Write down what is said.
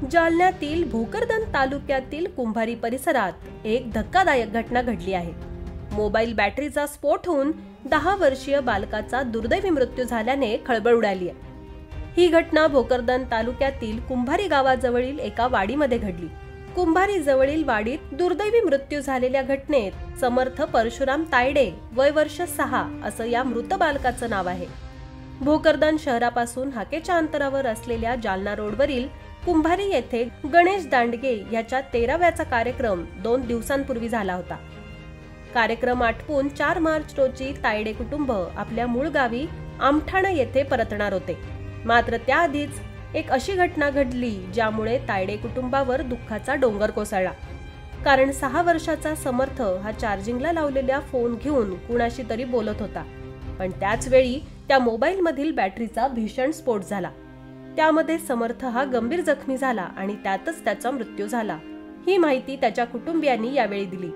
जालन्यातील भोकरदन तालुक्यातील कुंभारी परिसरात एक धक्कादायक घटना घडली आहे। मोबाईल बॅटरीचा स्फोट होऊन 10 वर्षीय बालकाचा दुर्दैवी मृत्यू झाल्याने खळबळ उडाली आहे। ही घटना भोकरदन तालुक्यातील कुंभारी गावाजवळील एका वाडीमध्ये घडली। कुंभारी जवळील वाडीत दुर्दैवी मृत्यू झालेल्या घटनेत समर्थ परशुराम तायडे वय वर्ष 6 असं या मृत बालकाचं नाव आहे। भोकरदन शहरापासून हाकेच्या अंतरावर असलेल्या जालना रोडवरील कुंभारी येथे गणेश दांडगे याच्या 13व्याचा कार्यक्रम 2 दिवसांपूर्वी झाला होता। कार्यक्रम आटपून 4 मार्च रोजी तायडे कुटुंब आपल्या मूळ गावी आमठाणा येथे परतणार होते। मात्र त्याआधीच एक अशी घटना घडली ज्यामुळे तायडे कुटुंबावर दुःखाचा डोंगर कोसळला। कारण 6 वर्षाचा समर्थ हा चार्जिंगला लावलेल्या फोन घेऊन कुणाशी तरी बोलत होता, पण त्याच वेळी त्या मोबाईल मधील बॅटरीचा भीषण स्फोट झाला। त्यामध्ये समर्थ हा गंभीर जखमी झाला आणि त्यातच त्याचा मृत्यू झाला। ही माहिती त्याच्या कुटुंबियांनी यावेळी दिली।